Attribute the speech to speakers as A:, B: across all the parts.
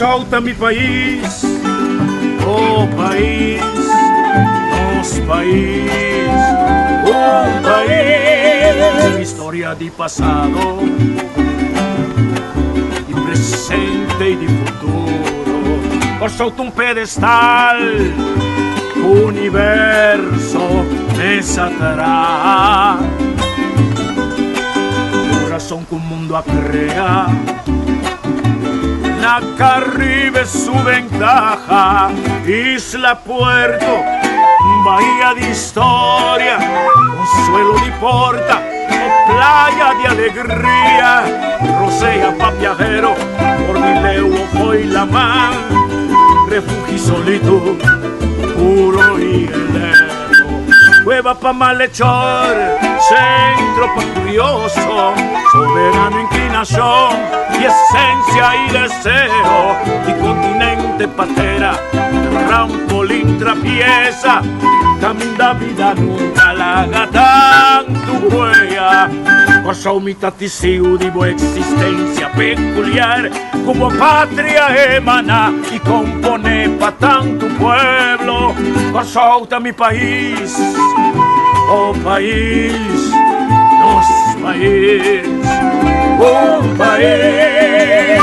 A: solta mi país, oh país, nos país, un país, história di passato, di presente e di futuro, por sotto un pedestal, universo me satará, corazón que un mundo a crear. La Caribe su ventaja, Isla Puerto, bahía de historia, consuelo de porta, playa de alegría, rosea pa' viajero, por mi leo hoy la mar, refugio solito, puro y elevo, cueva pa' malhechor, centro pa' curioso, soberano inclinación, y esencia y deseo, y continente patera, trampolín trapieza, camino da vida nunca la haga tanto huella, cosa umita tisiu divo existencia peculiar, como patria emana y compone pa' tanto pueblo, cosa mi país, oh país, nos país, un país.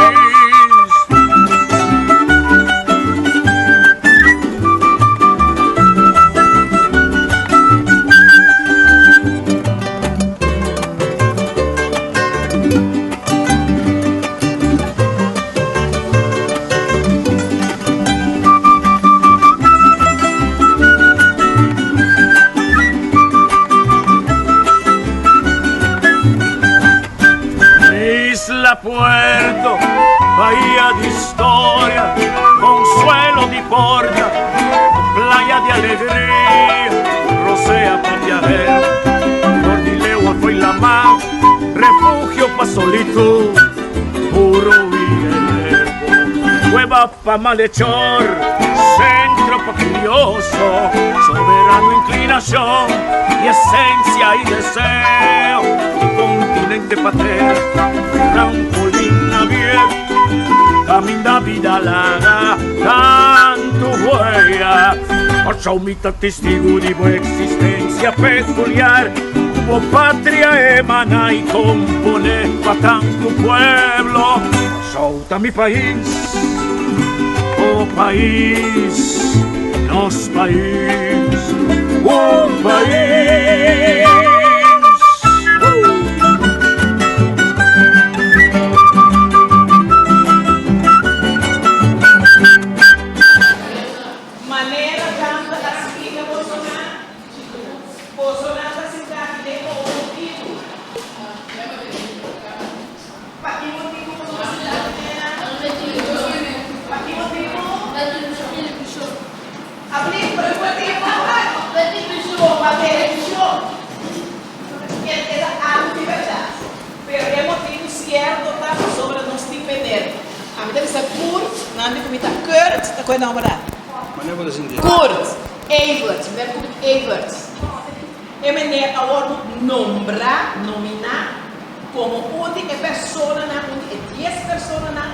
A: Puerto, bahía de historia, consuelo de porta, playa de alegría, rosea pa' viajero, Cordileo fue la mar, refugio pa' solito, puro y elevo, cueva pa' malhechor, centro pa' curioso, soberano inclinación y esencia y deseo, y continente patera, trampolín abierto, camino da vida larga, tanto huella, por umita testigo de buena existencia peculiar, como patria emana y compone pa' tanto pueblo, solta mi país, oh país, nos país, un país.
B: Kurt, Evert, Evert. E meneer agora nominar como única pessoa na onde 10 pessoas na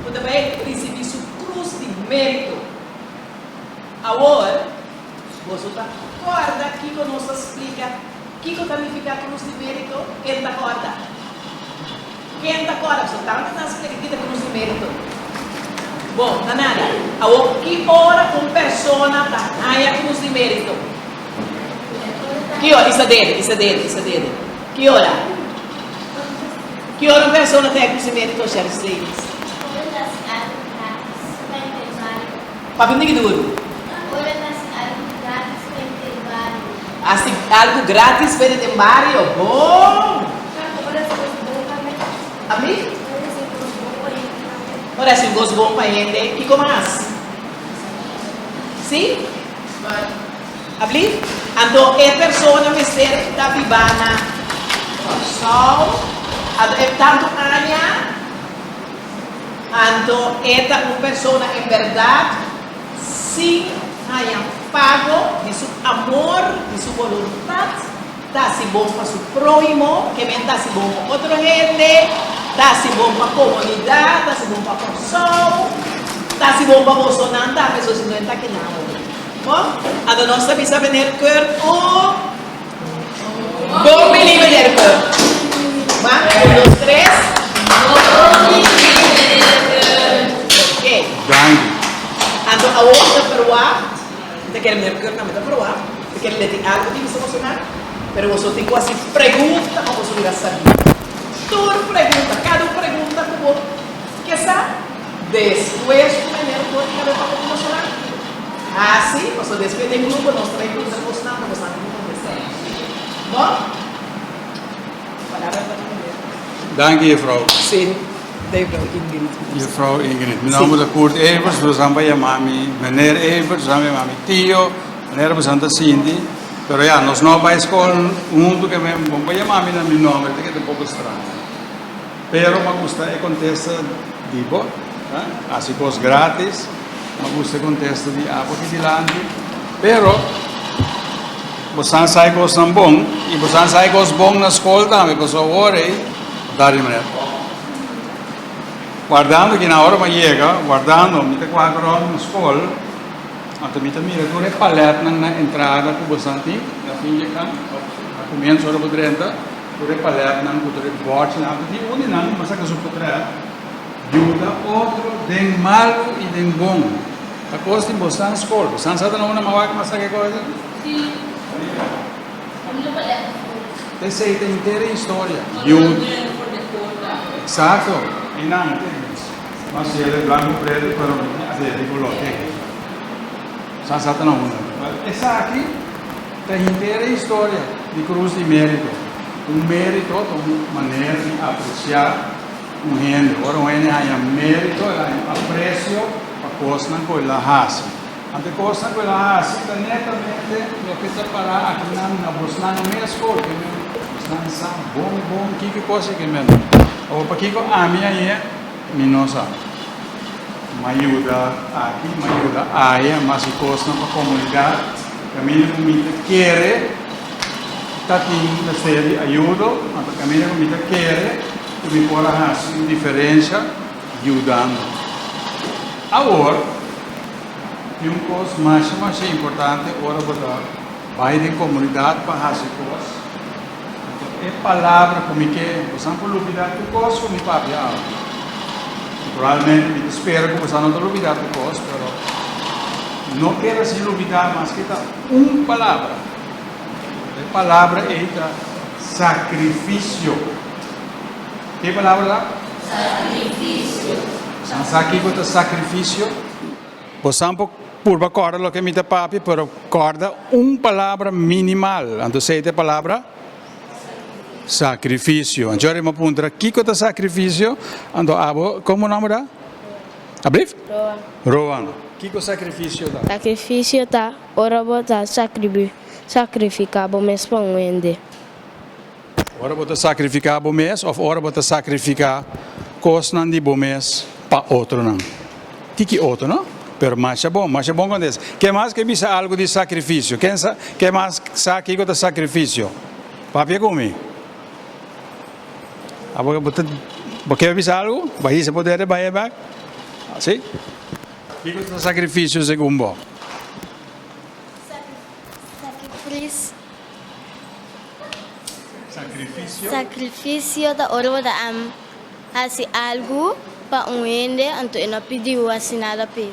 B: onde vai receber sua cruz de mérito. Agora, você acorda que nos explica que significa cruz de mérito? Quem acorda? Quem acorda? Você está explicando que é cruz de mérito. Bom, Nanara, a que hora uma pessoa ganha cruz de mérito? Que hora? Isso é dele. Que hora? Que hora uma pessoa tem cruz de mérito, Charles Davis? Papi, não é duro. Assim, algo grátis para o Mário? Bom! Amigo? Ora se gosto bom para ele, que como mais? Sim? Abli? Então, é pessoa que está vivana, sol, é tanto anha, então, é uma pessoa em verdade, sim, há pago de seu amor, de sua vontade, está-se bom para seu próximo, que também está-se bom para outra gente, está-se bom para a comunidade, está-se bom para a pessoa, Tá se bom para você não andar, pessoas não está aqui não. Bom, a da nossa bisa venir cor o bom menino venir cor. Vamos, 1, 2, 3. Ok.
C: Dank.
B: Ando a outra peruá, te quero venir cor na meta peruá, te quero ler algo que você emocionar, pero você tem quase pergunta para você virar saber. Tudo pergunta, cada pergunta como que sabe. Depois de venir cor, cada para emocionar. Ah, sim, você despedir do grupo, nós traímos a emocionar, mas não acontece. Bom? Palavra para comer.
C: Dank juffrouw.
B: Sim, David Ingrid.
C: Juffrouw Ingrid. Mijn naam is Kurt Evers, we zijn bij je mami. Meneer Evers, we zijn bij mami Tio. Meneer we zijn de Cindy. Pero ja, nos no bij school, mundo que me bom bij je mami na mijn naam, het is een poco strano. Pero me gusta e contesta dibo, así cos gratis. Me gusta e contesta di apo di dilante. Pero você sai cos não bom, e você sai cos bom na escola também, porque só ore, dar de maneira. Guardando que na hora que chega, guardando, me tem quatro horas na escola, então me tem mira, tu é paleta na entrada que você tem, na fim de campo, a começo hora por 30, tu é paleta na que tu é bote na de onde não, mas é que você pode ajuda outro den malo e den bom. A coisa de você na escola, você não sabe não uma vaca, mas sabe que coisa?
D: Sim.
C: Tem seita inteira história. Exato. E não, mas se ele é branco preto, para ele coloque. Só sabe não. Essa aqui tem inteira história de cruz de mérito. Mérito, uma maneira de apreciar gente. Agora o gente tem mérito, aprecio a coisa que ele faz. Ante coisa que ele faz, netamente, eu quero parar aqui na Bosna, no meu escola, que Bosna bom, que coisa que me o para que a minha é minosa. Me ajuda aqui, me ajuda aí, mas se coisa para a comunidade, que a minha quer tati da série ajuda, a minha quer que me possa fazer diferença ajudando. Agora, uma coisa mais importante, agora vai de comunidade para fazer coisas. É palavra como que você não pode olvidar de coisas como papai. Naturalmente, me espero que você não pode olvidar de coisas, mas não quero se olvidar mais que uma palavra. A palavra é sacrifício. Que palavra lá?
D: Sacrifício.
C: Você sabe o que é sacrifício? Você não pode por acordar o que me papi, pero acorda uma palavra minimal. Então, sei a palavra sacrifício. Então, eu me pergunto, o que é sacrifício? Então, como o nome da? Abriu? Rowan. O que é sacrifício?
E: Sacrifício tá, ora botar sacrificar bom mês para um ende.
C: Ora botar sacrificar bom mês ou ora botar sacrificar coisas não de bom mês para outro não. O que é outro não? Pero mais é bom acontece. Que mais que bisa algo de sacrifício? Que mais sabe que é sacrifício? Papi comigo. Porque bisa algo? Vai se poder vai back? Sim? Que é sacrifício segundo?
E: Sacrifício da hora da fazer algo para um ende, então não pediu assim nada para.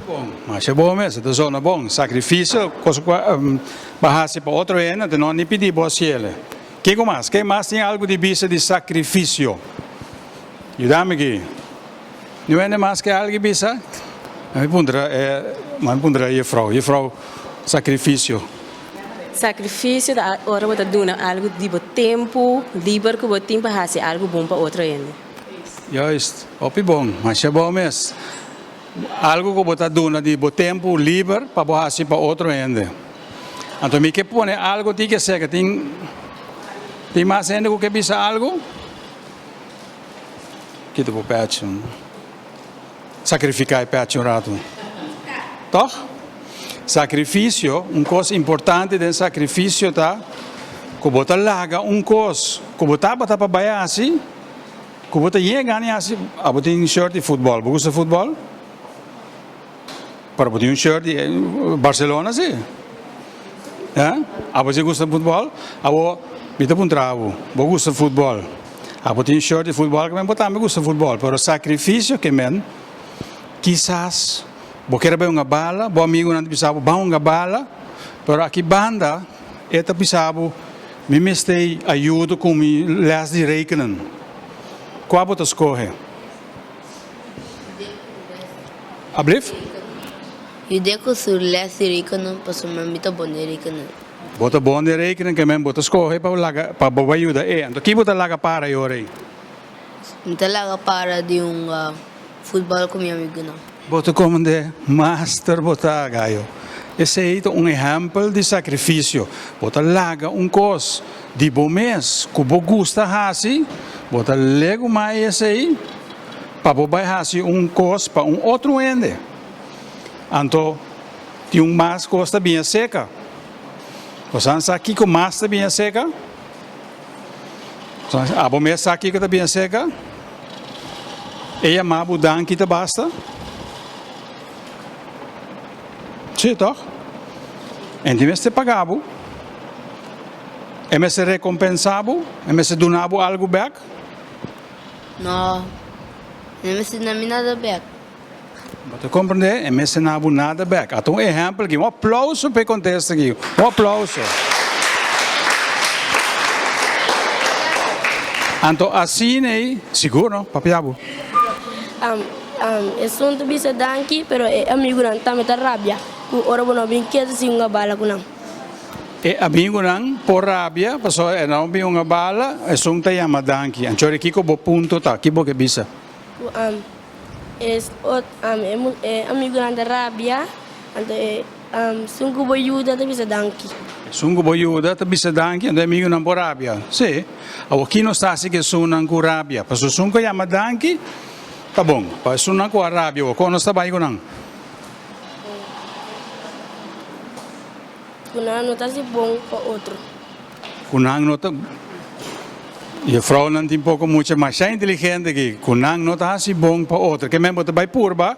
C: Bom, mas é bom mesmo, então é bom. Sacrifício, coisa para para outro ano, então não pedir para ele. Que mais? Que mais tem algo de vista de sacrifício? Ajuda-me aqui. Não é mais que algo de vista? Me pergunta aí, Frau, sacrifício.
F: Sacrifício da hora de dar algo de tempo, livre que você tem para fazer algo bom para outro ano.
C: Juist, bom, mas é bom mesmo. Algo que você dá de tempo livre para fazer para outro ano. Então, me que põe algo que ser que tem mais gente que bisa algo? Que tipo pede? Sacrificar e pede rato. Toch? Sacrifício, coisa importante do sacrifício tá, que você larga coisa, que você bota para baixo assim, que você chega assim, você tem short de futebol, você gosta de futebol? para botar um shirt de Barcelona, sim. A você gosta de futebol? A você bita um travo. Você gosta de futebol? A botar um shirt de futebol, que eu também gosta de futebol. Pero o sacrifício que men, quizás, você quer ver uma bala, o amigo não precisa ver uma bala, pero aqui banda, esta precisa me mestei ajuda com me les de rekenen. Qual você escolhe? Ablief?
G: Je deco sur les rekenen, pas om met op bonne rekenen.
C: Bota bom de rekenen que men bota escolhe para boa ajuda. Então que bota laga para eu rei?
G: Não talaga para de futebol com meu amigo não.
C: Bota como de master bota gaio. Esse é um exemplo de sacrifício. Bota laga cos de bom mês, que você gosta assim, bota lego mais esse aí, para você assim cos para outro ende. Então, tem mais costa bem seca. Você sabe aqui que o mais está bem seca? A bom mês aqui que está bem seca? E a má budan que está basta? Sim, toch? Então, este pagabo, se recompensado, se donado algo back?
G: Não, não se não me nada back.
C: Você compreende? Se não há nada back. Então, exemplo aqui, aplauso para o contexto aqui. Aplauso. Então, assim é, seguro, papiabo?
H: É assunto bisa danki, pero amigo não tá me rabia. Ora bono brinquedo assim uma bala com não.
C: Amigo não por rabia, pessoal não tem uma bala, é só te chama danki. Então aqui que o ponto tá, que que bisa?
H: Amigo não da rabia, então sungu boyuda te bisa danki.
C: Sungu boyuda te bisa danki, então amigo não por rabia. Sim. Aqui não está assim que sunan com rabia, pessoal sungu chama danki. Tá bom, para sunan com rabia, o cono está bem com não.
H: Kunang nota se bom para outro.
C: Kunang nota. E a vrouw não tem pouco muito mais inteligente que kunang nota se bom para outro. Que mesmo vai purba,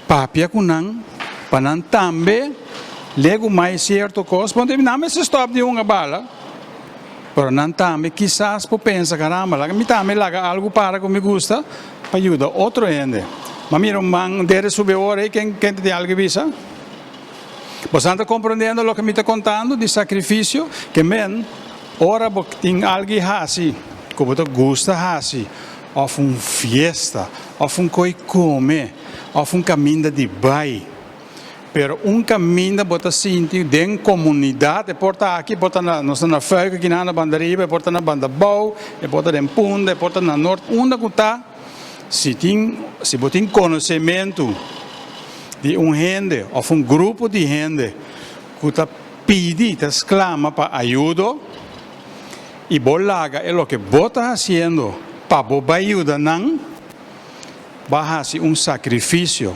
C: papia kunang, para não também lego mais certo coisa, porque não se stop de uma bala. Pero não também quizás por pensar caramba, lá me também laga algo para que me gusta, para ajudar outro ainda. Mas mira man deve subir hora e quem tem algo visa? Você está compreendendo o que me está contando de sacrifício? Que men, ora tem alguém assim, que você gosta assim, ou uma festa, ou coi come, ou caminho de bai. Pero caminho você sente dentro da comunidade, porta aqui, porta nós na Fuica, aqui na Bandariba, porta na Bandabau, porta na Punda, porta na Norte, onde você está, se você tem conhecimento de gente, ou grupo de gente, que está pedindo, exclama para ajuda, e bolaga é o que você está fazendo para você ajudar, não, vai fazer sacrifício.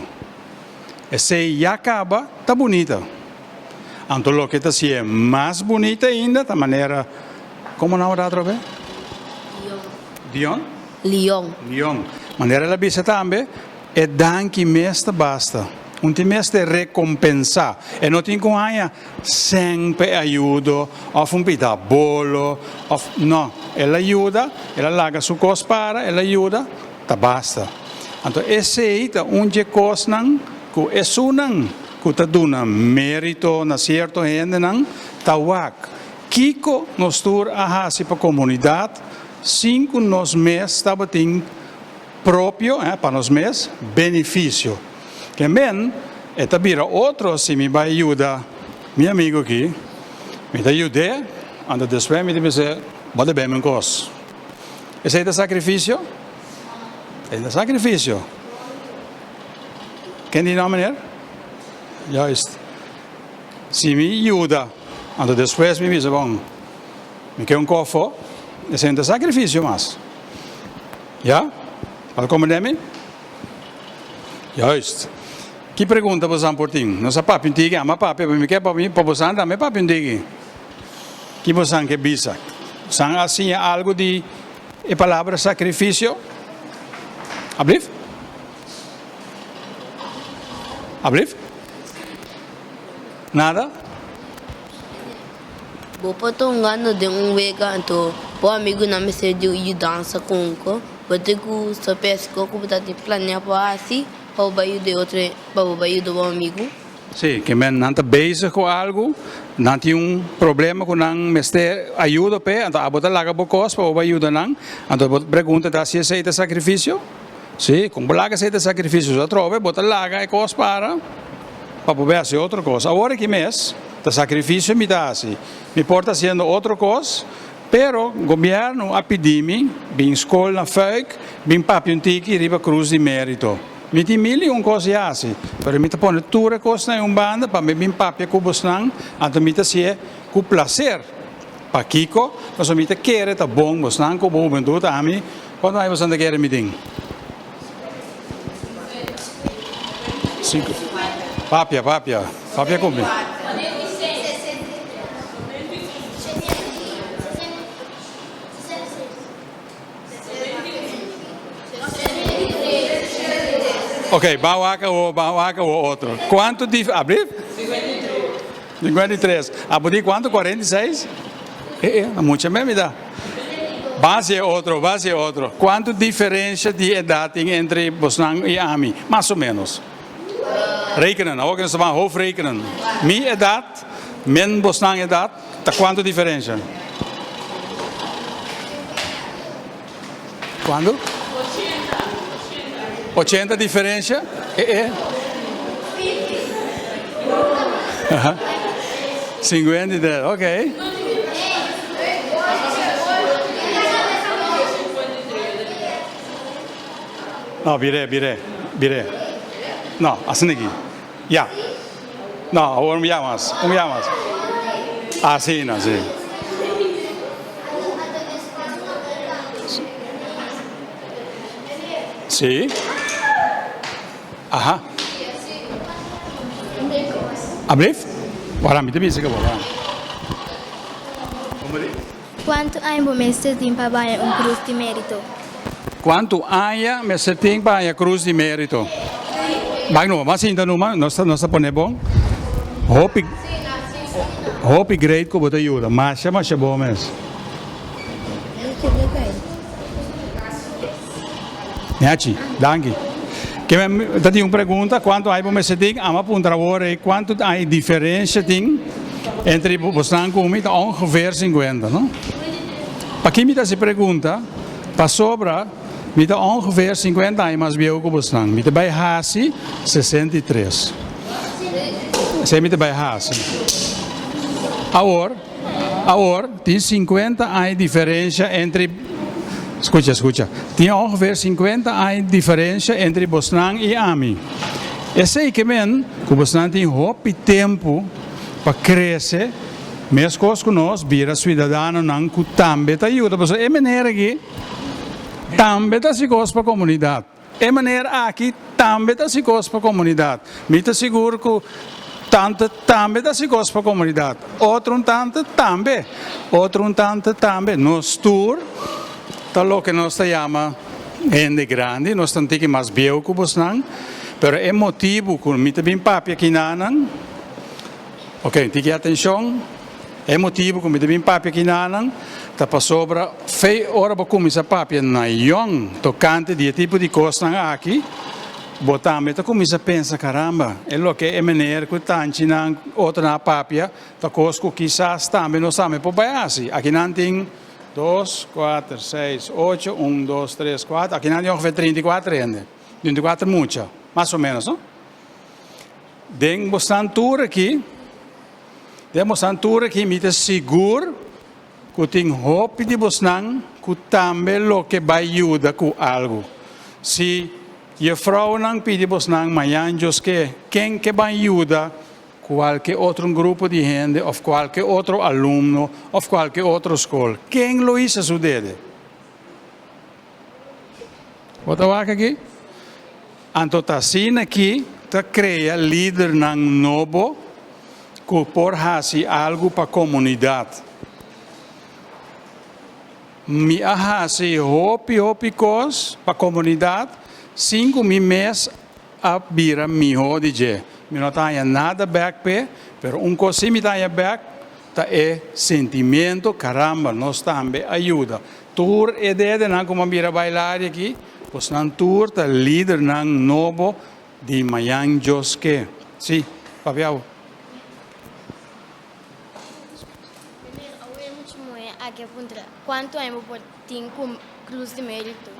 C: Esse já acaba, está bonita. Então, o que está sendo mais bonita ainda, da maneira, como não é outra vez? Leon. Maneira ela bisa também, é danke mesta basta. Tem mesta recompensar. E não tem com aia sempre ajuda, ou pita bolo, não. Ela ajuda, ela larga sua coisa para, ela ajuda, tá basta. Então, esse é coisa não, que é sunang, que está dando mérito na certa gente não, tá wak. Kiko nos tur a hasi para a comunidade, 5 nos mês estava tem próprio, para nos mês, benefício. Que men, é tabira outro se me vai ajudar, meu amigo aqui, me ajuda, anda depois me diz, pode bem uma coisa. Esse é o sacrifício? É o sacrifício. Quem diz não, maneira? Juist. Se me ajuda, anda depois me diz, bom, me quer cofo, esse é o sacrifício, mas. Já? Para compreender-me? Juist. Que pergunta você por ti? Não sabe papo intigi, ama papo, me quer para mim, para você andar, me papo intigi. Que você quer bisa? Você assim algo de a palavra sacrifício? Abrief? Abrief? Nada?
G: Vou para tongando de vega, então, o amigo não me sei de dança com o Porque que só pesco, que você tem planear para assim, para o bairro de outro, para o bairro do amigo.
C: Sim, que men não está bezig com algo, não tem problema com não mestre ajuda pe, então a botar laga bocos para o ajuda não, então pergunta se aceita sacrifício. Sim, como laga aceita sacrifício, já trove, botar laga e cos para poder fazer outra coisa. Agora que mês, o sacrifício me dá assim, me porta sendo outra coisa. Pero o governo a pedir-me, bem escola na FEUC, bem papi um tiki riba cruz de mérito. Me tem mil e coisas assim. Pero me tá pondo tudo coisa na banda para me bem papi com bosnang, então me tá se com prazer. Para Kiko, mas me tá querer tá bom bosnang com bom bem tudo a mim. Quando aí você anda querer me ding? Papia comigo. Ok, Bauaca ou outro. Quanto de... Abrir? 53. Abrir quanto? 46? Muita mesmo me dá. Base é outro. Quanto diferença de idade entre Bosnang e Ami? Mais ou menos. Rekenen, ook eens van hoofdrekenen. Minha idade, men Bosnang idade, tá quanto diferença? Quando? 80 diferença? 53, ok. No, viré. No, assim aqui. Ya. No, um mais. Assim, assim. Sim. Aha. Abrir? Bora, me diz que bora.
E: Quanto tempo me tem para ganhar cruz de mérito?
C: Quanto há me tem para cruz de mérito? Vai no, mas ainda não, nós pone bom. Hope great que você ajuda, mas é bom mesmo. Neachi, danke. Que me tem uma pergunta, quanto há me tem, ama punta agora, quanto há diferença tem entre Bosnang e Umi, ongeveer 50, não? Para quem me dá essa pergunta, para sobra, me dá ongeveer 50 anos mais velho que Bosnang. Me dá bij Hasi 63. Você me dá bij Hasi. Agora, tem 50 anos de diferença entre... Escucha. Tem ongeveer 50 anos de diferença entre Bosnang e Ami. Eu sei que Bosnang tem muito tempo para crescer, mesmo coisas que nós, vira cidadão, não que também te ajuda. Mas é maneira que também te se gosta para a comunidade. É maneira aqui também te se gosta para a comunidade. Me te seguro que tanto também te se gosta para a comunidade. Outro tanto também. Nós tour, tá lo que nós chama gente grande, nós estamos aqui mais velho que Bosnang, pero é motivo que me te bem papi aqui nanang. Ok, tique atenção. É motivo que me te bem papi aqui nanang. Tá para sobra, fei hora para começar papi na young, tocante de tipo de coisa aqui. Botamos, tá começa a pensar, caramba, é lo que é maneira que tá ensinando outra na papi, tá coisa que quizás também não sabe por baiasi. Aqui não tem 2, 4, 6, 8, 1, 2, 3, 4. Aqui não tem ongeveer 34 ainda. 34 muita, mais ou menos, não? Den Bostantura aqui. Demos antura que me seguro que tem hope de Bosnang que também lo que vai ajudar com algo. Se a vrouw não pede Bosnang, amanhã que quem que vai ajudar qualquer outro grupo de gente, ou qualquer outro aluno, ou qualquer outra escola. Quem lo hizo a suceder? Bota aqui. Então, assim aqui, tá cria líder nang novo, que por fazer algo para a comunidade. Me fazer hopi coisas para a comunidade, 5 meses a vira melhor de je. Me não tenho nada back pé, Pero cosa mi dá back, tá sentimento, caramba, nós também ajuda. Tour ideia de não como mira bailar aqui, pois não tour tá líder não novo de Mayang Joske. Sim, Fabião.
E: Quanto é por tempo cruz de mérito?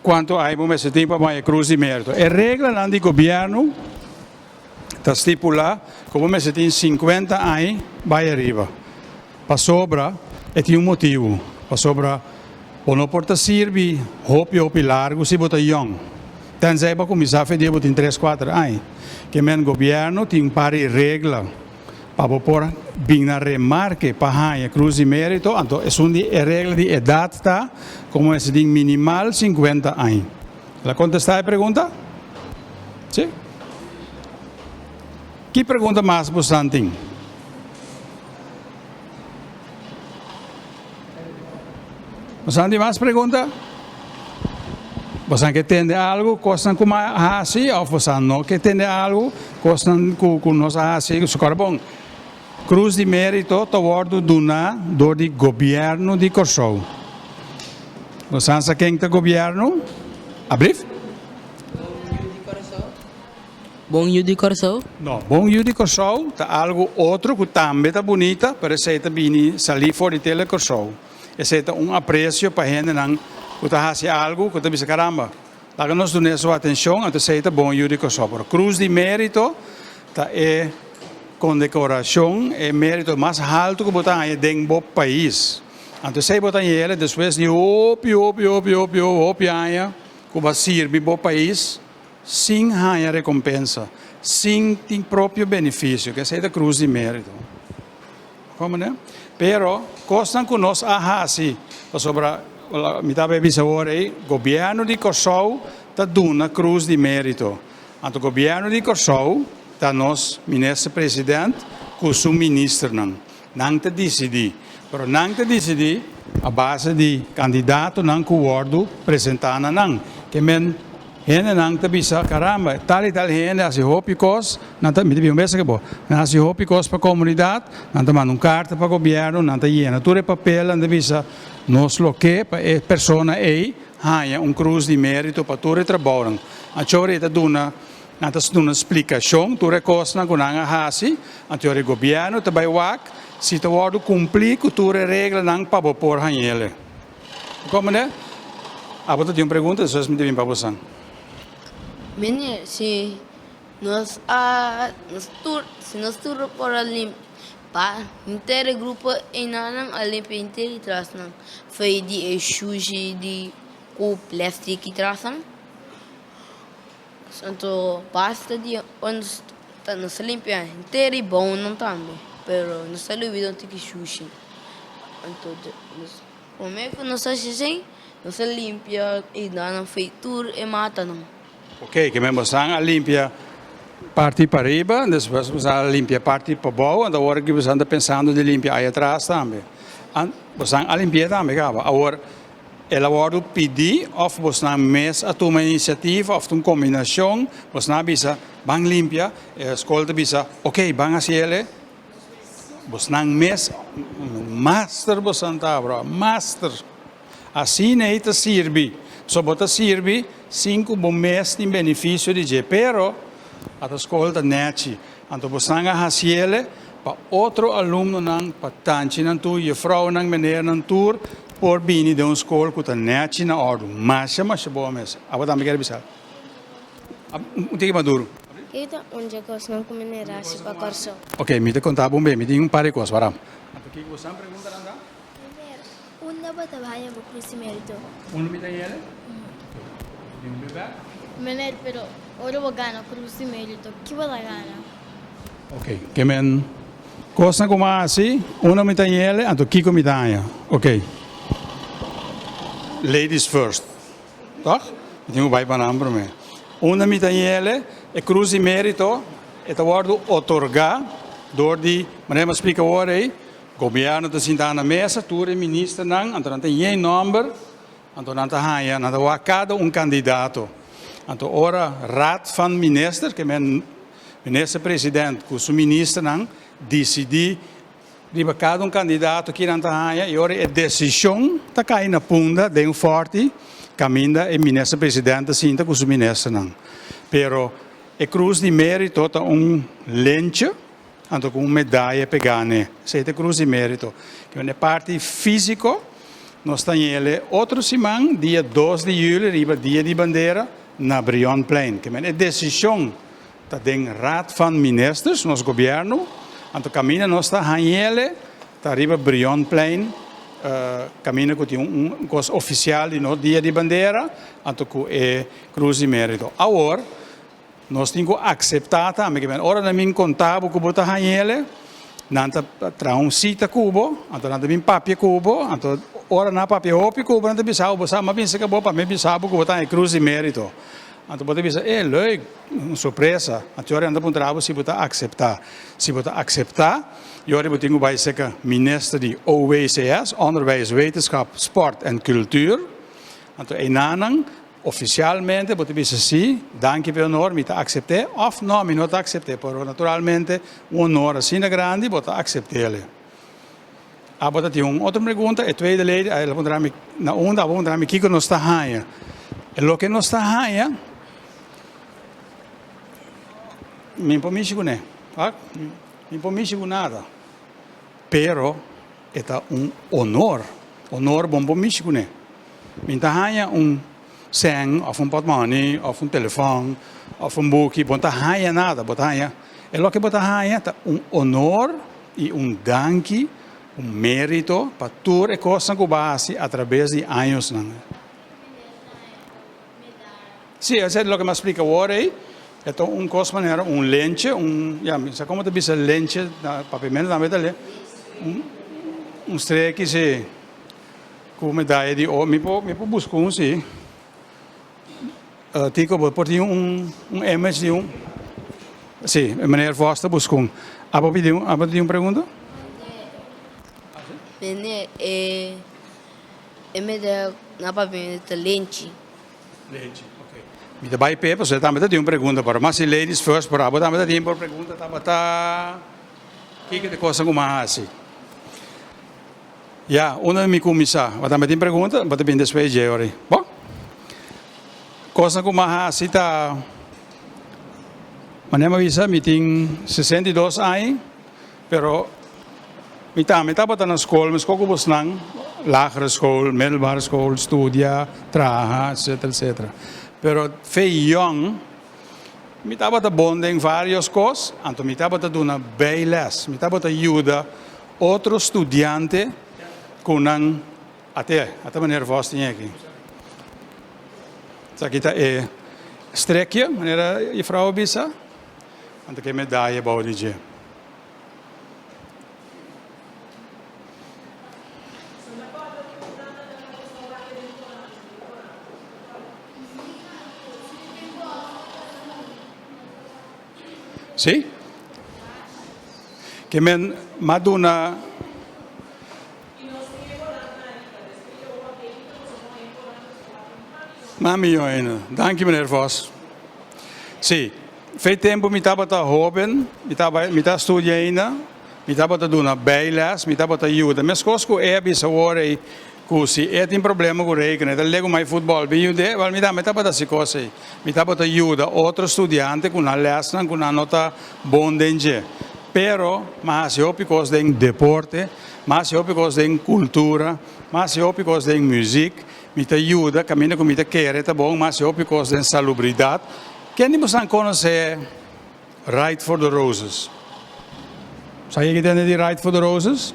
C: Quanto há esse tempo para cruz de mérito? A regra não do governo está estipulada como você tem 50 anos, vai arriba. Para sobra, tem motivo. Para sobra, ou não porta servir, hopi largo, se bota young. Tenzai para começar a fazer, tem 3, 4 anos. Que o governo tem pari regla para pôr bem na remarque para a cruz de mérito. Então, é a regra de idade, tá? Como é de minimal 50 anos. La contestar a pergunta? Sim? Que pergunta mais você tem? Você tem mais pergunta? Você quer entender algo, coisa como assim, ou você não quer entender algo, coisa como nós assim, isso é bom. Cruz de mérito está ordo do governo de Corsou. Você sabe quem é o governo? Abriu?
I: Bom de Corsou?
C: Não, bom de Corsou está algo outro que também está bonita, para ser também sair fora de tele Corsou. Esse é apreço para a gente não que está fazendo algo que está dizendo caramba. Lá que nós damos sua atenção, então é bom de Corsou. Cruz de mérito está condecoração é mérito mais alto que botar em dentro do país. Então se botar ele depois de opi que vai servir para o país sem ganhar recompensa, sem ter próprio benefício, que é a cruz de mérito. Como né? Pero costa que nós assim, sobre me dá para avisar aí, governo de Corsou está dando cruz de mérito. Então o governo de Corsou está nós, ministro-presidente, com o ministro não te decidi. Pero não te decidi a base de candidato não que o ordo apresentar não. Que men gente não te bisa caramba, tal e tal gente assim hopicos, não te me digo mesmo que bom, assim hopicos para a comunidade, não te manda carta para o governo, não te llena tudo papel, não te bisa nos lo que para a pessoa aí ganha cruz de mérito para todo o trabalho. A chore está dando uma explicação, tudo coisa que não é assim, a teoria do governo também se tu ordo cumprir com toda a regra não para pôr a ele. Como né? Ah, você tem uma pergunta, só me devem para você.
G: Menino, se nós tur por ali, para inteiro grupo e não ali para inteiro traz não, foi de sushi de com plástico traz não, então basta de onde está nos limpar inteiro bom não também, pero não se olvida de que sushi, então como é que nós assim nós limpia e dá feitura e mata não.
C: Ok, que mesmo a limpia parte para riba, depois você limpia parte para baixo, e agora que você anda pensando de limpar aí atrás também. Você a limpia também, cara. Agora, ela vai pedir, ou você mesmo a tomar iniciativa, ou uma combinação, você não bisa, bang limpia, a escola bisa, ok, bang assim ele, você não mesmo, master você não bro, master. Assim não é servir. Só bota servir 5 meses de benefício de G, pero a escola da NET, então você não faz ele para outro aluno não, para tanto não tu e frau não meneer não tur por bini de uma escola que a NET na ordem, mas boa mesmo. Agora também quero avisar. O que é maduro?
E: Então, onde gosto não comer rashi para Corsou.
C: Ok, me te contar bom bem, me tem par de coisas para. Então que você pergunta não?
E: Una bata bahaya bu cruz de mérito.
C: Uno me tem ele?
E: Mener, pero ora vou ganhar cruz de mérito. Que vai ganhar?
C: Ok, que men coisa como assim, uno me tem ele, então que me dá. Ok. Ladies first. Tá? Tenho vai para não para mim. Una me tem ele, é cruz de mérito, é tawado otorgar, door die, meneer explica agora aí, governo está sentado na mesa, tudo é ministro não, então não tem um número, então não tem não tem cada candidato. Então ora raad van minister, que men Minister-presidente, com o ministro, não, decidir, cada candidato que não está aí, e ora a decisão está caindo na punta, de forte, caminha e ministro-presidente, sinta com o ministro, não. Pero, a cruz de mérito está lente, anto com medalha pegane. Essa é a cruz de mérito. Que é a parte física, nós temos ele outro semana, dia 2 de julho, riba dia de bandeira, na Brion Plain. Que é a decisão da Raad van Ministers, nosso governo, anto caminha nós está ele, está riba Brion Plain, caminha com coisa oficial no dia de bandeira, anto com a cruz de mérito. Agora, nós temos que aceitar também, que ora na minha contábil que bota ele, nanta tra cita cubo, anto nanta min papia cubo, anto ora na papia opi cubo, nanta bisau, bosa ma pensa que bopa me bisau que bota em cruz de mérito. Anto bota bisa, leuk, uma surpresa. Anto ora anda puntrabo se bota aceitar. Se bota aceitar, ora bota tingu vai ser que ministro de OWCS, Onderwijs, Wetenschap, Sport en Cultuur. Anto enanang oficialmente, você diz sim, danke pelo honor, me acceptei, ou não, me não acceptei, pero naturalmente, honor assim grande, você acceptei ele. Ah, você tem outra pergunta, a tweede lei, ela pondrá me na onda, ela pondrá me que não está aí. E lo que não está aí, me pomixo com ele, me pomixo com nada, pero é honor bom pomixo com ele. Me está aí seng, of portemonnee, of telefone, of boekje, want daar ga je nada, e lo che bota è honor e danke, merito para tutte le cose che basi attraverso gli anni. Sì, è lo che mi spiega ora, è cosa maniera, lente, sa come ti dice lente, papimento da mettere, strecchi, sì, come dai di, mi può buscare, sì. Tico, pode image de Sim, meneer Voster buscou. Apa pediu pergunta?
G: Meneer, me na papel lente.
C: Lente, ok. Me dá vai pepa, você também tem uma pergunta para mas se ladies first para abo também tem uma pergunta tá que de coisa como assim. Ja, uma me começar. Mas também tem pergunta, mas também depois de agora. Bom. Coisa como assim tá. Mas visa me tem 62 anos, pero me tá na escola, mas como você não, lagere school, middelbare school, studia, traha, etc. Pero fei young, me tá bonding várias coisas, então me tá dando bailes, me tá ajuda outro estudante com até nervoso tinha aqui. Sa kita strekje, meneer juffrouw Bisa. Want ik heb medaille bouwen die. Sim? Que men maduna Mami Joina, danke meneer Vos. Sim, fez tempo me estava jovem, me estava estudando, me estava dando bailes, me estava ajuda. Mas coisas que é bisa hora e se tem problema com regra, então lego mais futebol, bem de, mas me estava dando coisas, me estava ajuda outro estudante com uma lesson, com uma nota bom dentro. Pero, mas eu pico de deporte, mas eu pico de cultura, mas eu pico de música. Me ajuda, caminha com me quer, tá bom, mas eu pico de salubridade. Quem não sabe conhecer Right for the Roses? Sabe que tem de Right for the Roses?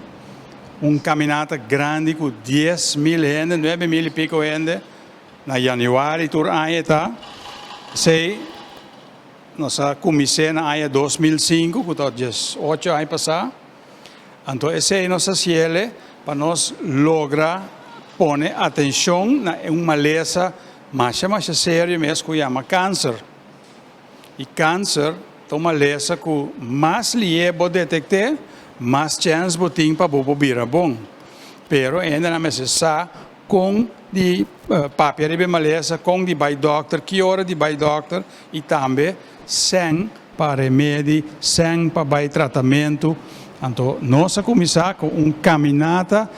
C: Caminhada grande com 10.000 gente, 9.000 e pico gente, na januário, tur ano, tá? Sei, nossa comissão na ano 2005, que está 8 anos passados. Então, esse é nossa ciele para nós lograr pone atenção na uma doença mais séria mesmo que chama câncer. E câncer é uma doença que mais lhe pode detectar, mais chance tem para vir bom. Pero ainda não é necessário com de papel de maleza, com de by doctor, que hora de by doctor e também sem para remédio, sem para tratamento. Então, nós começar com caminhada,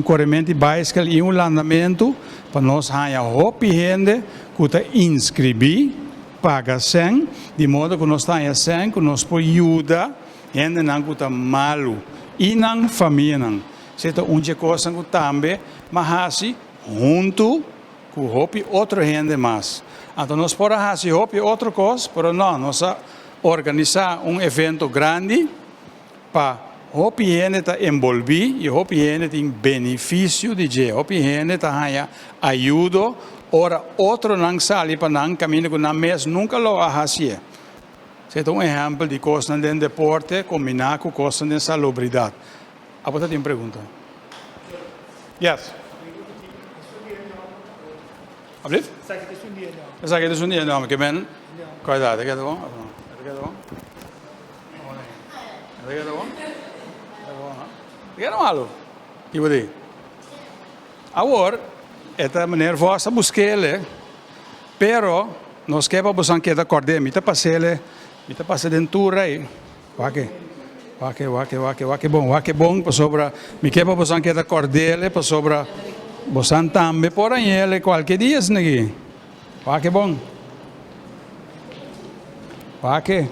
C: corremento bicycle e andamento, para nós ganhar roupa gente que inscrever, paga sem, de modo que nós tenhamos sem, que nós podemos ajudar, gente não que malu, e não família não. Isso é uma coisa que também, mas junto com roupa outra gente mais. Então, nós podemos fazer roupa outra coisa, mas não, nós organizar evento grande para roupa gente está envolvido e roupa gente tem benefício de je. Roupa gente está ganhando ajuda, ora outro não sai para não caminho que não mês nunca lo fazia. Isso é exemplo de coisa de deporte combinado com coisa de salubridade. A você tem pergunta? Yes. Alsjeblieft? Dan zeg je dus niet aan. Ik ben. Kan je dat? Ik ga het gewoon. Ik ga het gewoon. Ik ga het gewoon. Ik ga het gewoon. E vou dizer. Agora, esta maneira vossa busquele, pero nós queremos buscar que da corda, me tá passele, dentura aí. Wake bom, para sobra, me queremos buscar que da cordele, para sobra, buscar também por aí ele qualquer dia aqui. Wake bom. Wake.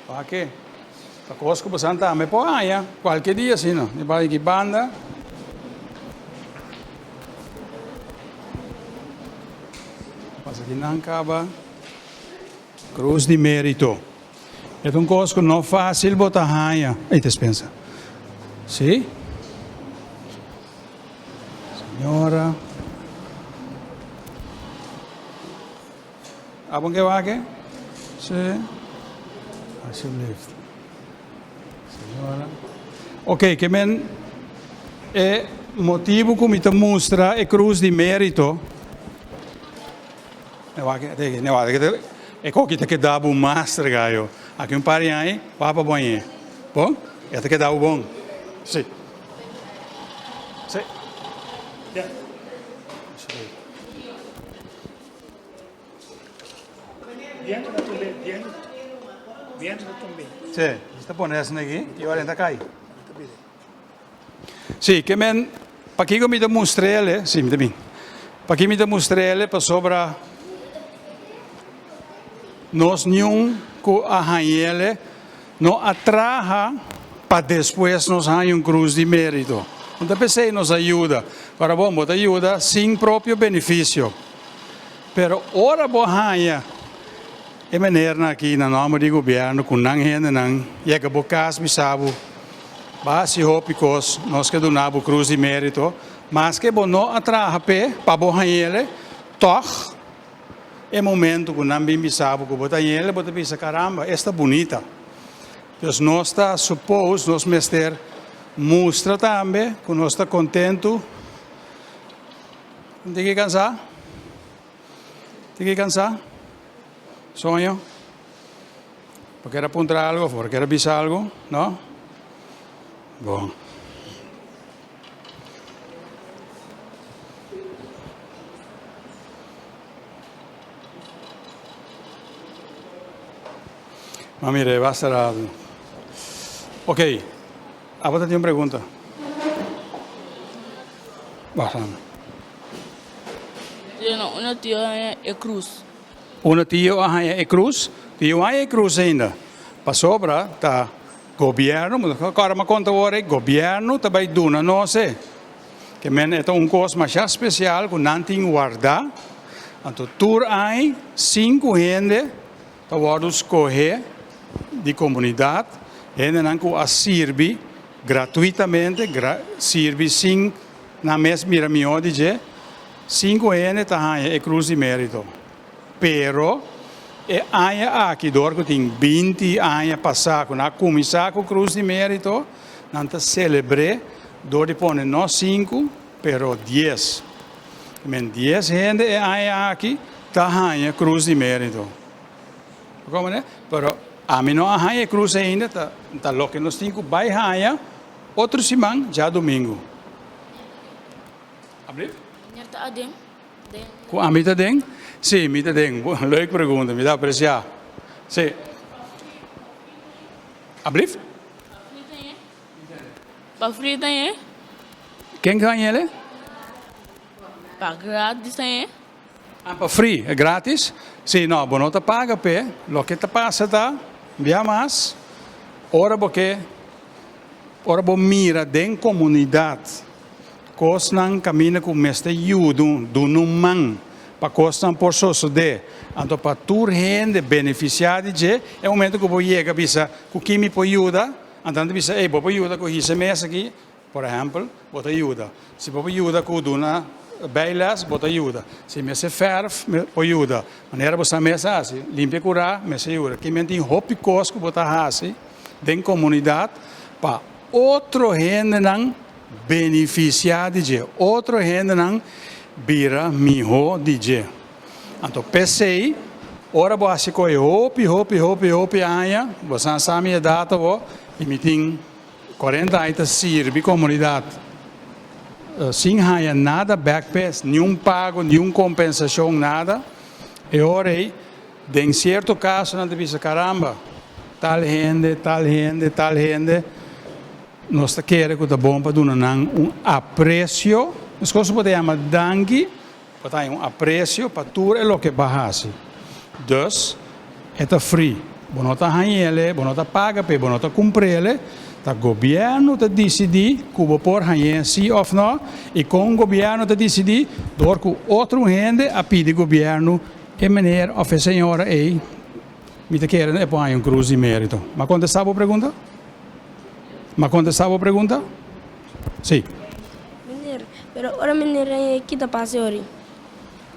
C: Wake. A coisa que buscar também por aí, qualquer dia assim, não? De vai que banda. Passa aqui não acaba. Cruz de mérito. É uma coisa que não é fácil botar raia. Aí te pensa. Sim? Senhora. Abang que vai aqui? Sim. Alsjeblieft. Senhora. Ok, que men é motivo que me mostra é cruz de mérito. E qual que te dá o master gaio? Aqui pare aí, papa bom. Bom? Esta que dá o bom. Sim. Sim. Yeah.
A: Dentro da tumba, dentro da tumba.
C: Sim, está pondo essa aqui e agora ainda cai. Sim, que men, para que eu me demonstrei ele, sim, também. Para que me demonstrei ele para sobra nós nenhum que arranha não atraja para depois nós arranhar cruz de mérito. Então pensei nos ajuda. Agora vamos ajuda sem próprio benefício. Pero ora bo arranha é maneira aqui na nome do governo com não gente não e que bocas bisabo base hópicos nós que donamos cruz de mérito mas que bo não atraja para bo arranha toch é momento que não bem sabe que botar ele, botar pensa caramba, esta bonita. Então nós está suposto, nós mestre mostra também que nós está contento. Tem que cansar? Tem que cansar? Sonho? Porque era apontar algo, porque era avisar algo, não? Bom. Mas mire, va a ser... Ok, ahora tengo una pregunta. Bastante.
D: Una tía é cruz.
C: Una tía é cruz? Tio é cruz ainda. Para sobra, tá governo, agora me conta agora, governo também duna, não sei. Que men é uma coisa mais especial que não tem guardar. Então, tur aí 5 gente para escolher de comunidade, gente não a serve gratuitamente, serve sem na mesma reunião de 5 gente é cruz de mérito. Pero é aqui dor que tem 20 anos passado, na começar com cruz de mérito, não está celebre, dor de pôr não 5, pero 10. Men 10 gente é aqui, tá cruz de mérito. Como né? Pero a mim não há cruz ainda, tá lo que nós temos vai outro semana já domingo. Alsjeblieft.
D: Meneer Adem.
C: Amita Ding? Sim, Amita Ding. Leuke pergunta, me dá apreciar. Sim. Alsjeblieft.
D: Para frita, hein?
C: Quem ganha ele?
D: Para grátis, hein?
C: Para free, é grátis? Sim, não, bom, não te paga, pé. Lo que te passa, tá? Via mais. Ora, porque... Ora, bom, mira, den comunidade. Kos nang camina com meste yudu, do numang. Para kos nang por sosso de. Anto para tur gente beneficiado de, é o momento que eu vou chegar, bisa, com quem me pode ajudar. Então, bisa, ei, vou ajudar com esse mês aqui, por exemplo, vou te ajudar. Se vou ajudar com duna bailas, vou te ajudar. Se me se ferf, me pode ajudar. Maneira você me assim, limpa curar, me se ajuda. Que me tem hopi cos que vou te assim, den comunidade, para outro gente nang beneficiado de, outro gente nang bira miho de. Então, pensei, ora você coi hopi aia, você sabe a data e me tem 40 anos serve comunidade. Sem haia nada backpass, nenhum pago, nenhuma compensação, nada. E ora aí, em certo caso, não deve ser caramba, tal gente, nós queremos que o bom para dar aprecio, nós podemos chamar dangue, para dar aprecio para tudo é o que bahasi. Dus, é free. Bom não tá ele, bom não tá paga, bom não tá cumprir ele. O governo te decidir que o por hanhé sim ou não, e com o governo te decidir, door que outro gente a pedir governo, e meneer ou a senhora ei, me te querem é para um cruz de mérito. Mas contestava a pergunta? Sim.
H: Meneer, pero ora meneer kita passa ori.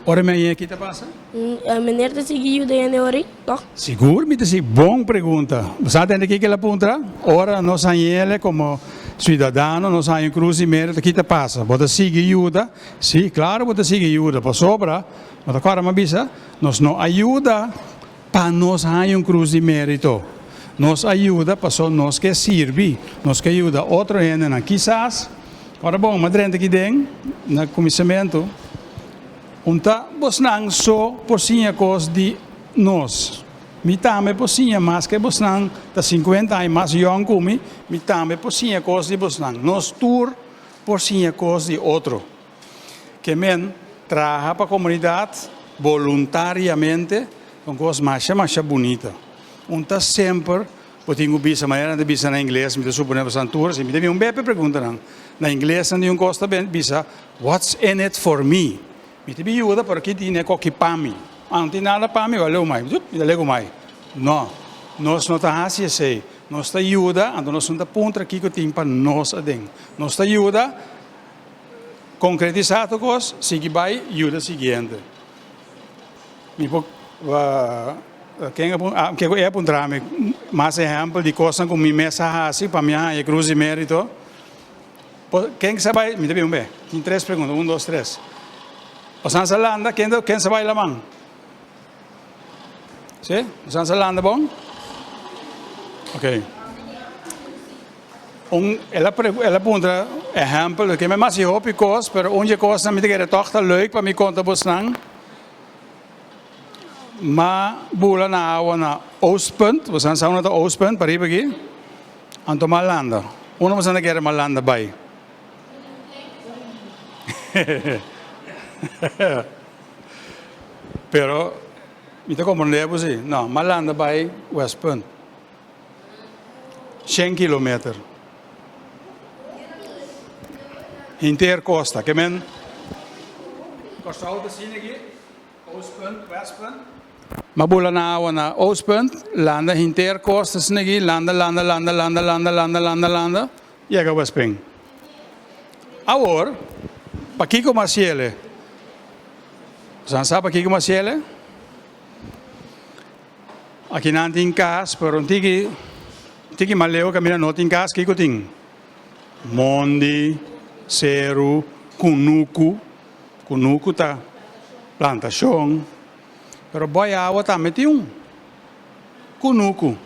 C: Ora meneer kita passa?
H: Meneer te seguiu de ene ori, toch?
C: Seguro, me disse, bom pergunta. Você entende que ela aponta? Ora, nós ele como cidadão, nós aí cruz de mérito, que te passa? Você sigue ajuda? Sim, claro, você sigue ajuda, para sobra. Mas agora, me bisa, nós não ajuda para nós aí cruz de mérito. Nos ajuda para só nós que serve, nós que ajuda outro gente, quizás. Ora, bom, madrente aqui dentro, no comissamento, unta bosnang só por sinha coisa de nós. Mi também por sinha mais que bosnang da 50 anos mais young como mi também por sinha coisa de bosnang. Nós tour por sinha coisa de outro. Que men trabalha para a comunidade voluntariamente com coisas mais bonita. Unta sempre porque tenho bisa maneira de bisa na inglês, me suponho que tour, se me deve bebe pergunta na inglês não tem costa bem bisa what's in it for me. Me te ajuda porque tinha qualquer pami. Não tem nada para mim, valeu mais. Me lego mais. Não, nós não estamos assim. Nós te ajuda, então nós não estamos ponto aqui que tem para nós adem. Nós te ajuda concretizar as coisas, sigue vai, ajuda seguinte. Me quem é apontar mais exemplo de coisas como minha mesa assim para mim é cruz de mérito. Quem sabe? Me deve bem. Tem 3 perguntas, 1, 2, 3. Osan Salanda, quem sabe lá mão? Sim? Osan Salanda, bom? Ok. Ela pergunta, exemplo, que me mais hoop coisa, pero onde coisa me quer toch leuk para me contar bosnang. Ma bula na awa na Oostpunt, Osan sauna na Oostpunt, pariba aqui. Anto Malanda. Uno mas na quer Malanda bay. Pero, ito compreendo assim, não, Malanda vai West Punt. 100 kilometer. Inteira costa, que men? Costa alta assim aqui, West Punt, West Punt. Mabula na awa na West Punt, landa inteira costa assim aqui, landa. E aga West Punt. Agora, para que como assim ele? Você sabe aqui como assim ele? Aqui não tem casa, mas não tem maleu que não tem casa, que tem? Mondi, Ceru, Kunuku tá plantação, mas boa água também tem Kunuku,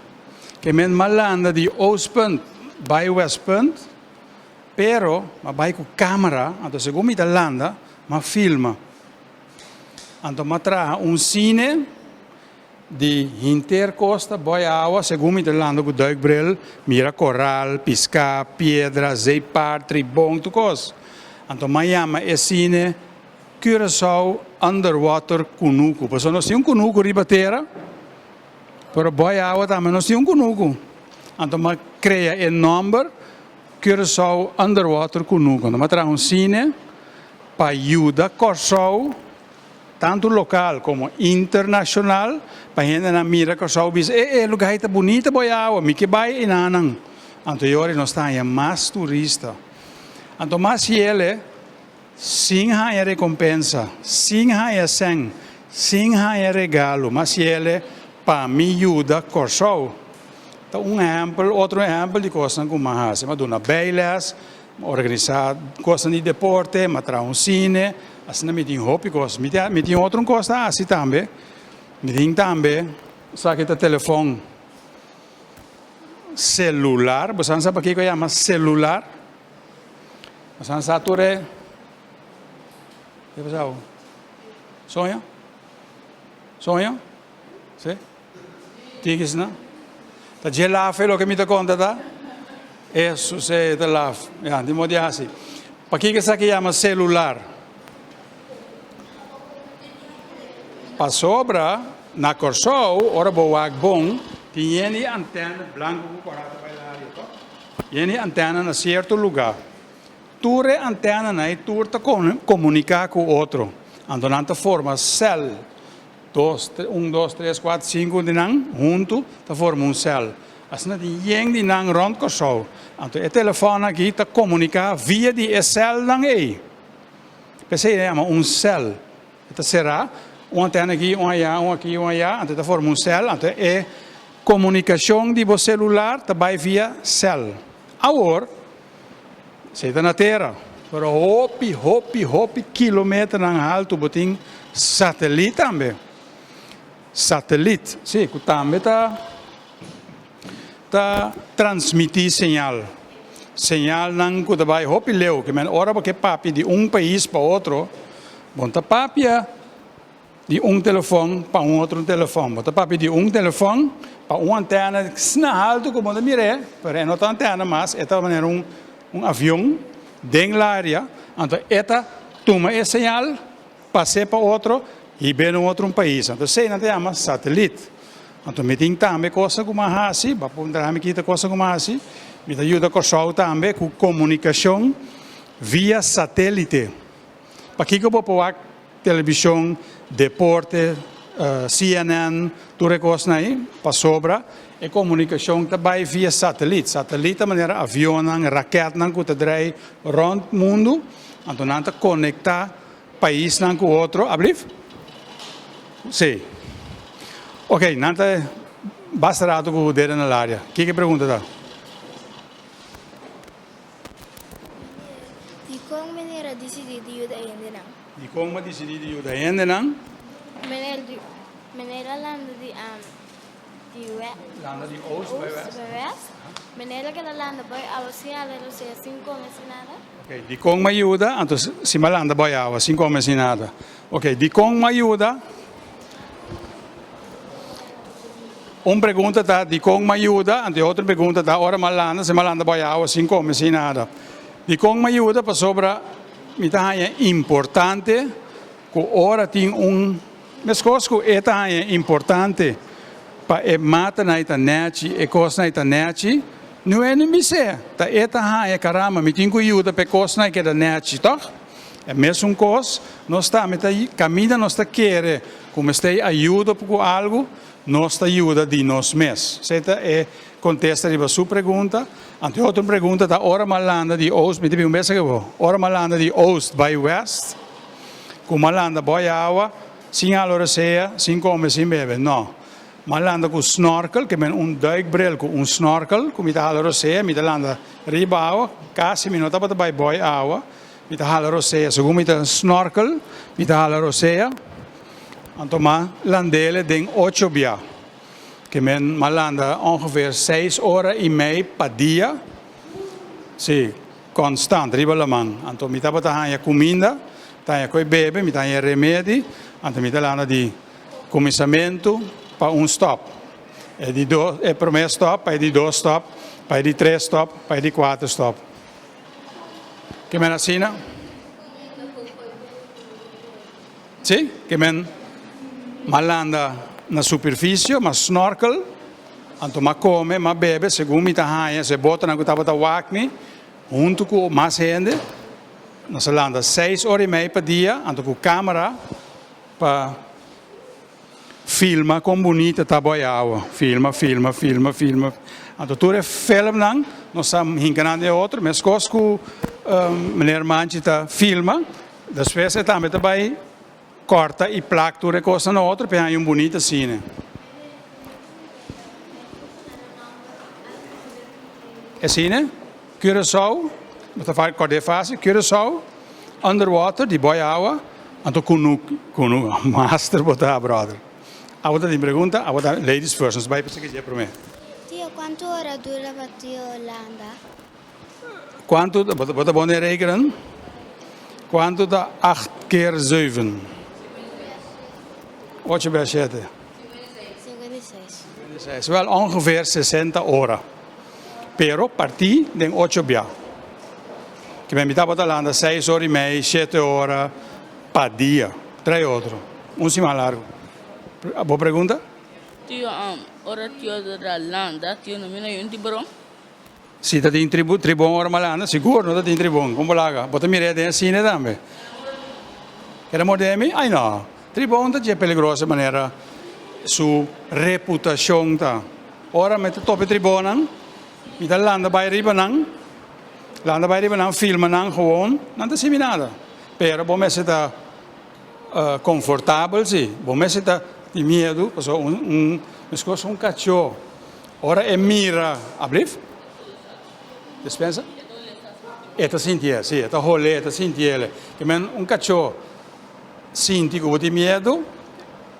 C: que men malanda de Oostpunt, bij Westpunt, Pero, ma vai com câmera, então segundo me landa, ma filma. Então ma tra cine de intercosta, boia água, segundo me landa com duikbril, mira coral, piscar, pedra, zeepar, tribom, tu coisa. Então ma chama cine Curaçao Underwater Kunuku. Porque nós temos Kunuku ribatera, pero boia água também nós temos Kunuku. Então ma cria número Curaçao Underwater Kunuku. Então ma tra cine para ajudar Curaçao tanto local como internacional, para a gente na mira que só diz, lugar está bonito, boia água, me que vai e não. Então, hoje nós estamos mais turista. Então, mas ele, sim, há recompensa, sim, há sen, sim, há regalo, mas ele, para me ajuda, Curaçao. Então, outro exemplo de coisa como a mas dona bailes, organizar coisas de deporte, matra cine, assim me tem hobby coisas, me tem outra coisa assim também, me tem também, sabe que telefone celular, você sabe o que chama celular? Você sabe tudo é, que pessoal, sonha, sim, tigres não, tá gelado, o que me dá conta tá? Isso é de lá, de modo assim. Para que isso aqui chama celular? Para sobra, na Curaçao, ora boa bom, tem antena branca com corata bailar, tem antena na certo lugar. Tudo antena na tudo tá comunicar com o outro. Andando forma cell, 1, 2, 3, 4, 5 de nang junto, tá forma cell. Assim tem gente de nang rond Curaçao. Então, o telefone aqui está comunicar via de cell nang aí. Pensei é cell. Então será uma antena aqui, uma aqui, então está formando cell. Então é comunicação de você celular também via cell. Agora, você está na terra, pero hopi quilômetros na alto, botem satélite também. Satélite, sim, que também está transmitir sinal não que vai hopi leu que men ora porque papi de país para outro bom tá papi de telefone para outro telefone bom tá papi de telefone para antena na alto como da mire para não tá antena mas é tá maneira avião dentro da área então esta toma esse sinal passa para outro e vem no outro país então sei não chama satélite. Então, me tem também coisa como assim, para poder me quitar coisa como assim, me ajuda a Curaçao também com comunicação via satélite. Para que eu vou pôr televisão, deporte, CNN, tudo coisa aí, para sobra, e comunicação também via satélite. Satélite é maneira avião, raquete, que está drei rond o mundo, então não conectar país com o outro, abriu? Sim. Ok, nada bastará com o dedo na área. O que pergunta tá?
E: De como maneira decidir de ajudar ainda não?
C: De como decidir de ajudar ainda não?
E: Maneira landa de
C: Landa de Oost bij West.
E: Maneira que ela landa vai ao sinal ela seja assim como assim nada.
C: Ok, de como me ajuda, então se me landa vai ao assim como assim nada. Ok, de como me ajuda. Uma pergunta está de como me ajuda, e outra pergunta está ora malanda, se malanda boiava assim como se nada. De como me ajuda para sobra, me é importante que ora tem mas coisa que é importante para mata na internet, e coisa na internet, não é nem me ser. Tá é caramba, me tem que ajuda para coisa na internet, tá? É mesmo coisa, nós está caminhando, nós está querendo, como está ajuda por algo. Nossa ajuda de nós mesmos. Esta é contesta a sua pergunta. Ante outra pergunta da hora malanda de Oost, me tem que hora malanda de Oost by West. Com malanda boia água, sem alora seja, sem comer, sem beber. Não. Malanda com snorkel, que é duikbril com snorkel, com me dá alora seja, me dá landa riba água, quase minuto para vai boia água, me dá alora seja, segundo me dá snorkel, me dá alora seja. Então, landele den 8 dia, que malanda ongeveer 6 horas e meia per dia. Sim, constant, riba la mão. Então, me estava a comida, tá coi bebe, me tá remédio, então me tá lá de começamento para stop. É de é primeiro stop, é de 2 stop, é de 3 stop, é de 4 stop. Que men assina? Sim, que men malanda na superfície, mas snorkel, então ma come, ma bebe, segundo me tá se bota na gutava da wakni, junto com mais gente, nós landa 6 horas e meia por dia, então com câmera para filma com bonita taboiawa, filma. Então tudo é filme não, nós estamos enganando outro, mas coisa que meneer Manchi tá filma, depois você também corta e placa tudo é coisa na outra, para aí bonita cena. É cena? Curaçao, você faz corte fácil, Curaçao, underwater, de boiawa, então kunu, master botar brother. Agora tem pergunta, agora ladies first, nos vai para seguir para mim.
E: Tio, quanto hora dura para tio Holanda?
C: Quanto, bota bom rekenen? Quanto dá 8 keer 7? 8 bij 7. 56. Wel ongeveer 60 horas. Pero parti den 8 bij. Que me metà bota landa 6 horas e meia, 7 horas per dia. 3 outros. Cima largo. Boa pergunta?
D: Tio, ora tio da landa, tio não me não tiburon.
C: Se está em tribun ora malanda, seguro não está em tribun. Como laga? Bota me rede assim né também. Era modemi? Ai não. Tribun tá é peligrosa maneira su reputação tá. Ora mete top tribunang, me dá landa by riba nang. Landa by riba nang filma nang gewoon, não tá semi nada. Pero bom me está confortável sim. Bom me está de medo, so um cachorro. Ora é mira, abriu? Dispensa? Eta sentia, sì, eta rolê, eta sentia. Que men cachorro sente que tem medo,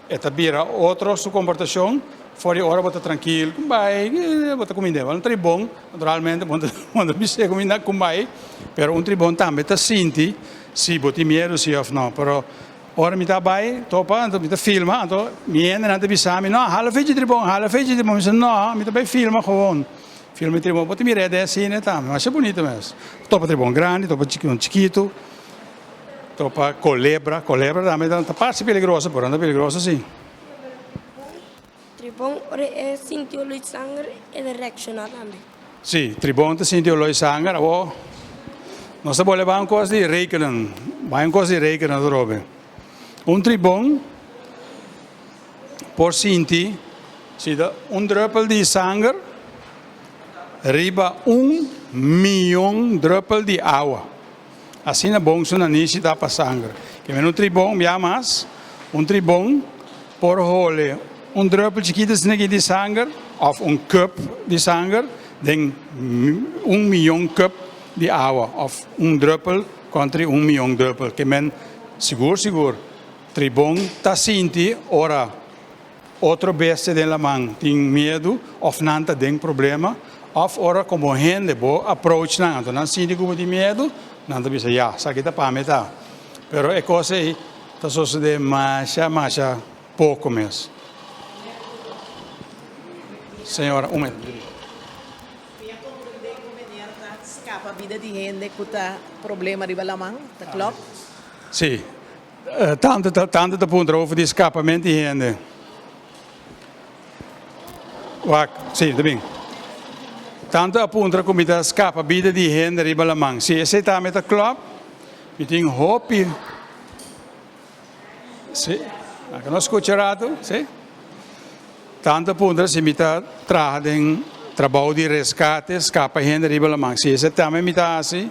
C: eta vira outro sua comportação, fora hora bota tranquilo, vai, bota comida, um tribom, naturalmente, quando me chega comida com vai, pero um tribom também eta sente se bota medo, se ou não, pero ora me tá vai, topa, então me tá filma, então me entra na televisão, não, hala fez de tribom, não, me tá vai filma gewoon. Filme tribom, pode me rede assim, né, tá? Mas é bonito mesmo. Topa tribom grande, topa chiquito, topa colebra também tá parte peligrosa, por anda peligrosa sim.
H: Tribom é sentiu o sangue e direcionar também.
C: Sim, tribom te sentiu o sangue, agora nós vamos levar uma coisa de rekenen, vai uma coisa de rekenen do Robin. Tribom por sentir, se dá druppel de sangue riba 1 milhão druppel de água. Assim é bom se não necessita para sangue. Que é tribom, já mais, tribom por role, druppel chiquito de sangue, ou cup de sangue, tem 1 milhão cup de água, ou druppel contra 1 milhão druppel. Que é seguro. Tribom está sentindo, ora, outro besta de la mão, tem medo, ou não tem problema, of ora como gente bo approach na então não sente como de medo não tá bisa ya sabe tá para meta pero é coisa aí tá só se de mais pouco mesmo senhora
B: Minha compreender como é escapa a vida de gente que tá problema de balamang tá claro
C: sim tanto da ponto over de escapamento de gente sim tá bem tanto appunto come da scappa vita di gente riba la man. Se sei ta meta club, mi ting hopi. Sì, anche non scocciarato, sì. Tanto appunto se mi ta tra den trabalho di rescate, scappa gente riba la man. Se sei ta me mi ta assim,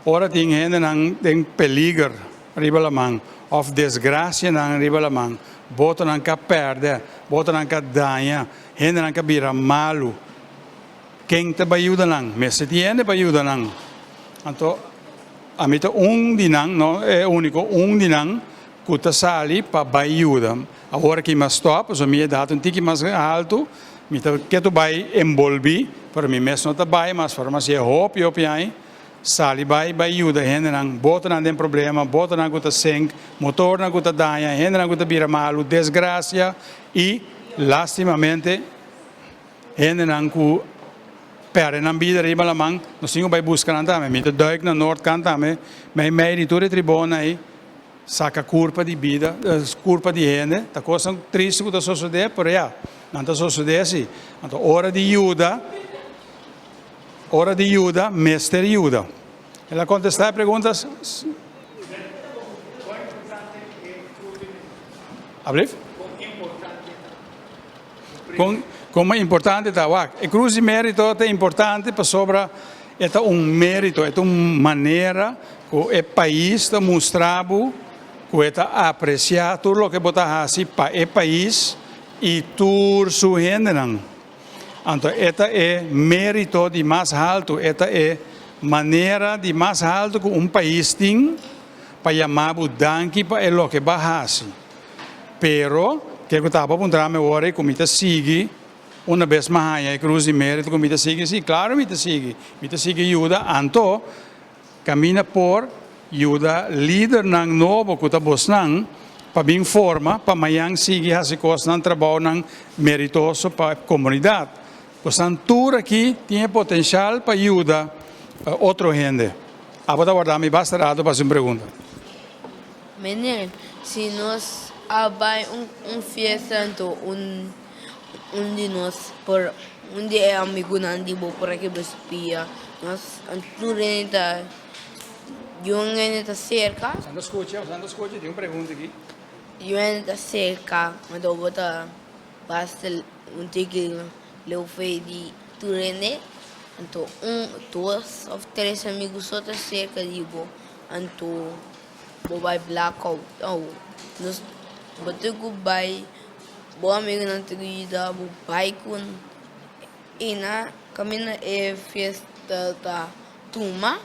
C: ora ting gente nang den peligro riba la man, of desgracia nang riba la man. Bota nang ka perde, bota nang ka danha, gente nang ka bira malu. Quem te ajuda não, mas se tiene ajuda não. Então, a mim dinang, não é único dinang que te sali para ajuda. Agora que me stop, so me dá tique mais alto, me que tu vai envolver, para mim mesmo não te vai, mas para mas é hope aí, sali vai ajuda gente não bota não tem problema, bota não guta seng, motor não guta danha, gente não guta vira malo, desgraça e lastimamente gente não cu perde na vida riba la mang, nós tínhamos vai buscar andame, me duik na norte cantame, mas meio de tribuna aí saca culpa de vida, culpa de gente, tá coisa triste que tá sucedendo, por aí, não tá sucedendo assim, então hora de ajuda, mestre ajuda. Ela contestar perguntas. Abre? Como é importante tá o cruz de mérito é importante para sobra é mérito, é uma maneira que o país está mostrando que está apreciar tudo o que botar assim para o país e tudo sua gente não. Então, esta é mérito de mais alto, esta é maneira de mais alto que país tem para chamar o danke para o que baixasse. Pero, que eu estava apontando agora, como está sigue, uma vez mais a cruz de mérito, como está sigue, sim, claro, me sigue ajuda, então, caminha por ajuda líder não novo que está buscando, para bem forma, para amanhã seguir essa coisa, não trabalho meritoso para a comunidade. Portanto, tudo aqui tem potencial para ajudar outra gente. Agora, guardar-me bastante para fazer uma pergunta.
G: Menino, se nós abrimos festa, então de nós, por onde é amigo não de boa por aqui espia, nós tudo tá, eu ainda tá cerca.
C: Sando escuta, tem uma pergunta aqui.
G: Eu ainda tá cerca, mas eu vou tá basta tique Leu foi de Turene, então dois ou três amigos só tá cerca de bo, então bo vai blackout, então nós botei com vai, bo amigo não te guida, bo vai com e na caminha é festa da turma,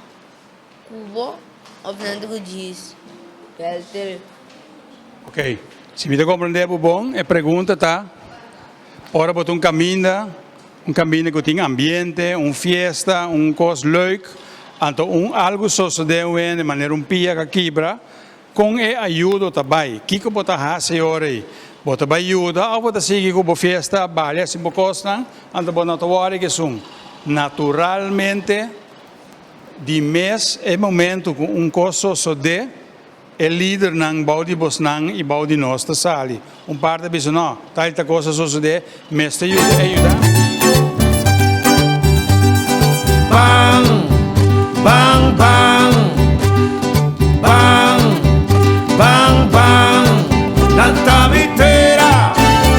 G: cubo, obviamente que diz,
C: Ok, se me dá compreender bom, a pergunta tá. Ora botar um caminho que tem ambiente, festa, coisa leuk, então algo sucedeu de maneira pia que quebra, com a ajuda também. Que botar hace ora aí, botar ajuda, ou botar seguir com a festa, balha, se bocosta, então botar toare que são naturalmente de mês é momento com coisa sucede. O líder não pode bosnang e pode nós ta sali. Parte diz não, tal coisa sucede, mas te ajuda.
A: Bang, bang, bang, bang, bang, bang, lanta vitera,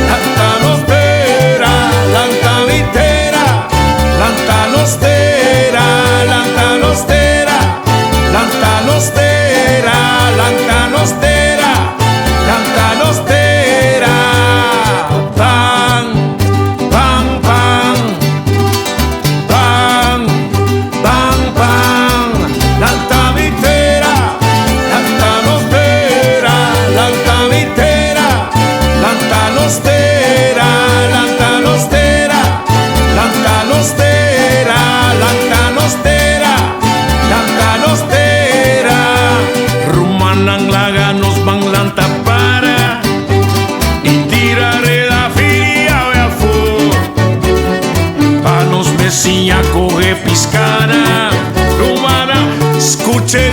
A: lanta nostera, lanta vitera, lanta nostera, lanta nostera, lanta nostera. Lanta nostera, lanta nostera, bang, bang, bang, bang, bang, bang, lanta vitera, lanta nostera, lanta vitera, lanta nostera, lanta nostera, lanta nostera, lanta nostera, lanta nostera. Nang laga nos bang lanta para e tirare la filia a fu pa nos mesinha corre piscana rumana escuche